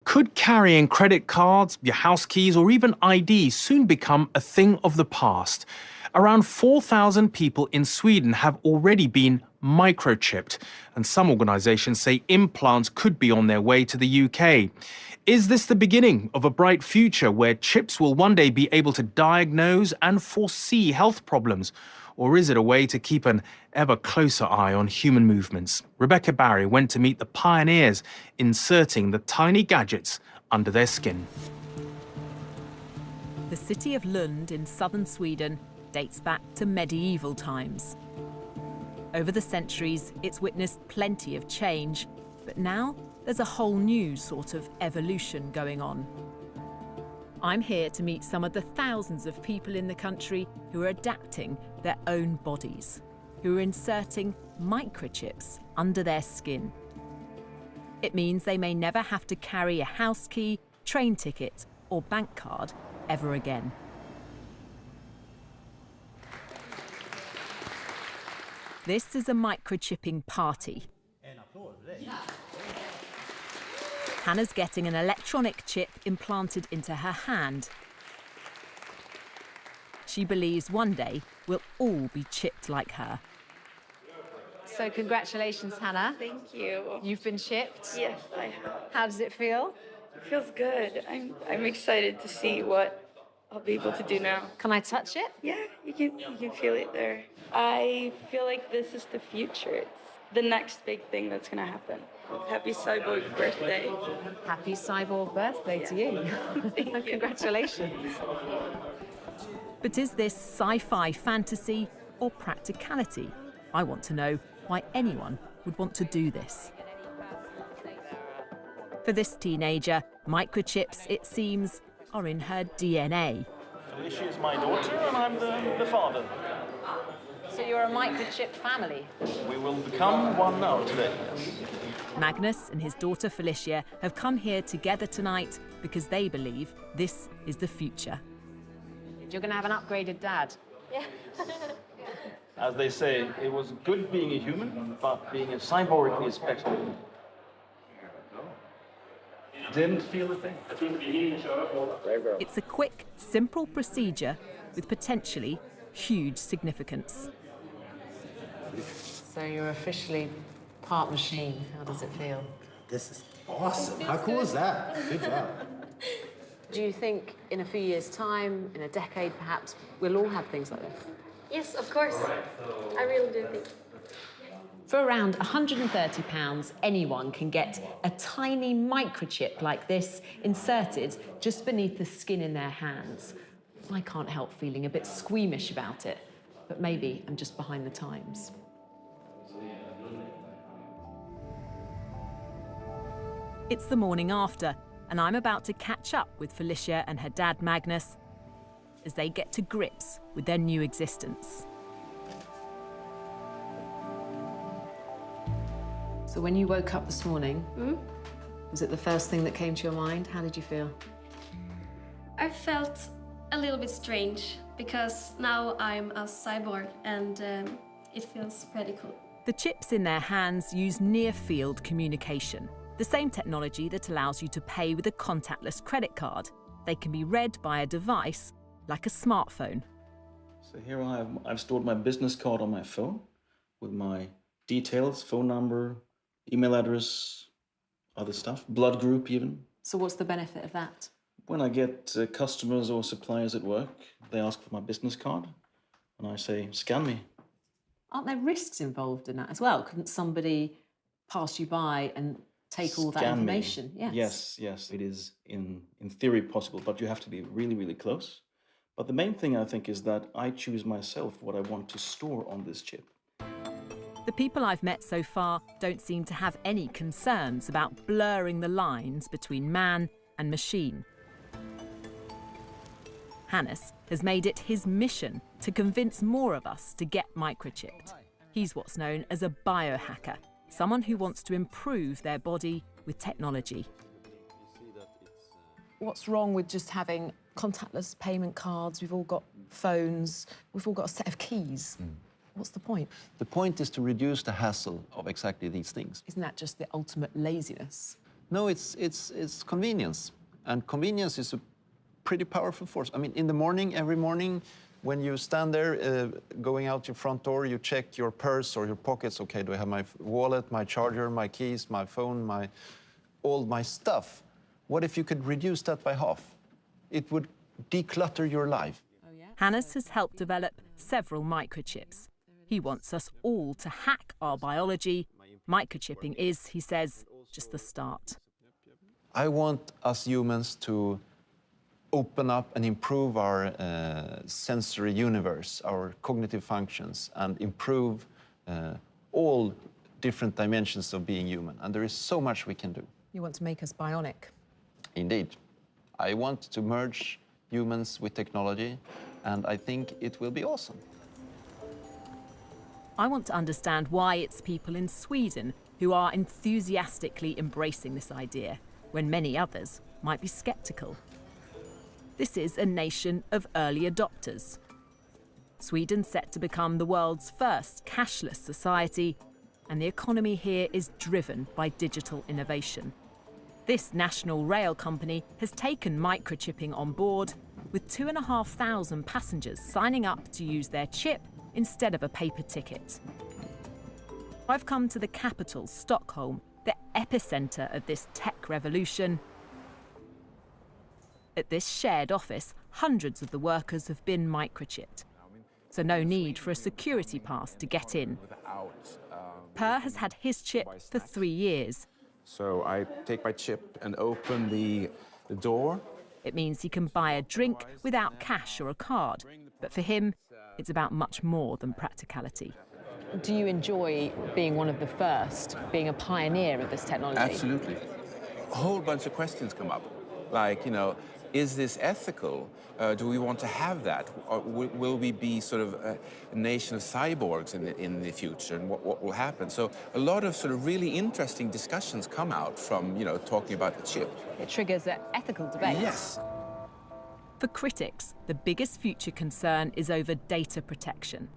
Could carrying credit cards, your house keys, or even ID soon become a thing of the past? Around 4,000 people in Sweden have already been microchipped, and some organisations say implants could be on their way to the UK. Is this the beginning of a bright future where chips will one day be able to diagnose and foresee health problems? Or is it a way to keep an ever closer eye on human movements? Rebecca Barry went to meet the pioneers inserting the tiny gadgets under their skin. The city of Lund in southern Sweden dates back to medieval times. Over the centuries, it's witnessed plenty of change, but now there's a whole new sort of evolution going on. I'm here to meet some of the thousands of people in the country who are adapting their own bodies, who are inserting microchips under their skin. It means they may never have to carry a house key, train ticket, or bank card ever again. This is a microchipping party. Hannah's getting an electronic chip implanted into her hand. She believes one day we'll all be chipped like her. So congratulations, Hannah. Thank you. You've been chipped? Yes, I have. How does it feel? It feels good. I'm excited to see what I'll be able to do now. Can I touch it? Yeah, you can feel it there. I feel like this is the future. It's the next big thing that's gonna happen. Happy cyborg birthday. Happy cyborg birthday to you. Thank you. Congratulations. But is this sci-fi fantasy or practicality? I want to know why anyone would want to do this. For this teenager, microchips, it seems, are in her DNA. Felicia is my daughter and I'm the father. So you're a microchip family? We will become one now today. Magnus and his daughter Felicia have come here together tonight because they believe this is the future. You're going to have an upgraded dad. Yeah. As they say, it was good being a human, but being a cyborg is better. Didn't feel a thing. It's a quick, simple procedure with potentially huge significance. So you're officially part machine. How does it feel? This is awesome. How cool is that? Good job. Do you think in a few years' time, in a decade perhaps, we'll all have things like this? Yes, of course. I really do think. For around £130, anyone can get a tiny microchip like this inserted just beneath the skin in their hands. I can't help feeling a bit squeamish about it, but maybe I'm just behind the times. It's the morning after, and I'm about to catch up with Felicia and her dad Magnus as they get to grips with their new existence. So when you woke up this morning, was it the first thing that came to your mind? How did you feel? I felt a little bit strange because now I'm a cyborg and it feels pretty cool. The chips in their hands use near-field communication, the same technology that allows you to pay with a contactless credit card. They can be read by a device like a smartphone. So here I've stored my business card on my phone with my details, phone number, email address, other stuff, blood group even. So what's the benefit of that? When I get customers or suppliers at work, they ask for my business card and I say, scan me. Aren't there risks involved in that as well? Couldn't somebody pass you by and take all that information? Yes. Yes, it is in theory possible, but you have to be really, really close. But the main thing I think is that I choose myself what I want to store on this chip. The people I've met so far don't seem to have any concerns about blurring the lines between man and machine. Hannes has made it his mission to convince more of us to get microchipped. He's what's known as a biohacker, someone who wants to improve their body with technology. What's wrong with just having contactless payment cards? We've all got phones, we've all got a set of keys. What's the point? The point is to reduce the hassle of exactly these things. Isn't that just the ultimate laziness? No, it's convenience. And convenience is a pretty powerful force. I mean, in the morning, every morning, when you stand there, going out your front door, you check your purse or your pockets. Okay, do I have my wallet, my charger, my keys, my phone, all my stuff? What if you could reduce that by half? It would declutter your life. Hannes has helped develop several microchips. He wants us all to hack our biology. Microchipping is, he says, just the start. I want us humans to open up and improve our sensory universe, our cognitive functions, and improve all different dimensions of being human. And there is so much we can do. You want to make us bionic? Indeed. I want to merge humans with technology, and I think it will be awesome. I want to understand why it's people in Sweden who are enthusiastically embracing this idea, when many others might be sceptical. This is a nation of early adopters. Sweden's set to become the world's first cashless society, and the economy here is driven by digital innovation. This national rail company has taken microchipping on board, with 2,500 passengers signing up to use their chip instead of a paper ticket. I've come to the capital, Stockholm, the epicenter of this tech revolution. At this shared office, hundreds of the workers have been microchipped, so no need for a security pass to get in. Per has had his chip for 3 years. So I take my chip and open the door. It means he can buy a drink without cash or a card, but for him, it's about much more than practicality. Do you enjoy being one of the first, being a pioneer of this technology? Absolutely. A whole bunch of questions come up, like, is this ethical? Do we want to have that? Or will we be sort of a nation of cyborgs in the future, and what will happen? So a lot of sort of really interesting discussions come out from, talking about the chip. It triggers an ethical debate. Yes. For critics, the biggest future concern is over data protection.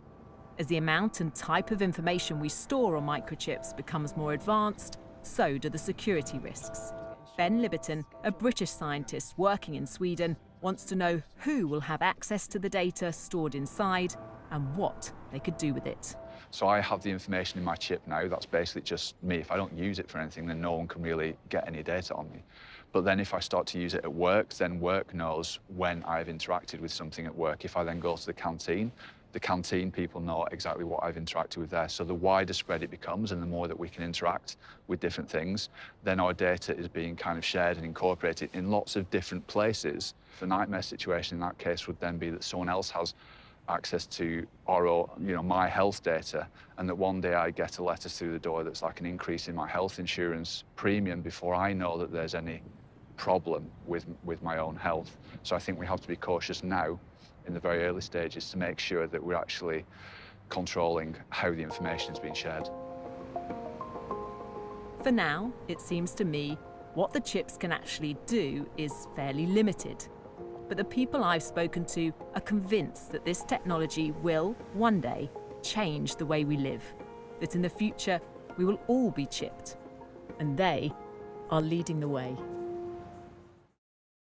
As the amount and type of information we store on microchips becomes more advanced, so do the security risks. Ben Libberton, a British scientist working in Sweden, wants to know who will have access to the data stored inside and what they could do with it. So I have the information in my chip now. That's basically just me. If I don't use it for anything, then no one can really get any data on me. But then if I start to use it at work, then work knows when I've interacted with something at work. If I then go to the canteen people know exactly what I've interacted with there. So the wider spread it becomes and the more that we can interact with different things, then our data is being kind of shared and incorporated in lots of different places. The nightmare situation in that case would then be that someone else has access to my health data, and that one day I get a letter through the door that's like an increase in my health insurance premium before I know that there's any problem with my own health. So I think we have to be cautious now in the very early stages to make sure that we're actually controlling how the information is being shared. For now, it seems to me, what the chips can actually do is fairly limited. But the people I've spoken to are convinced that this technology will, one day, change the way we live. That in the future, we will all be chipped. And they are leading the way.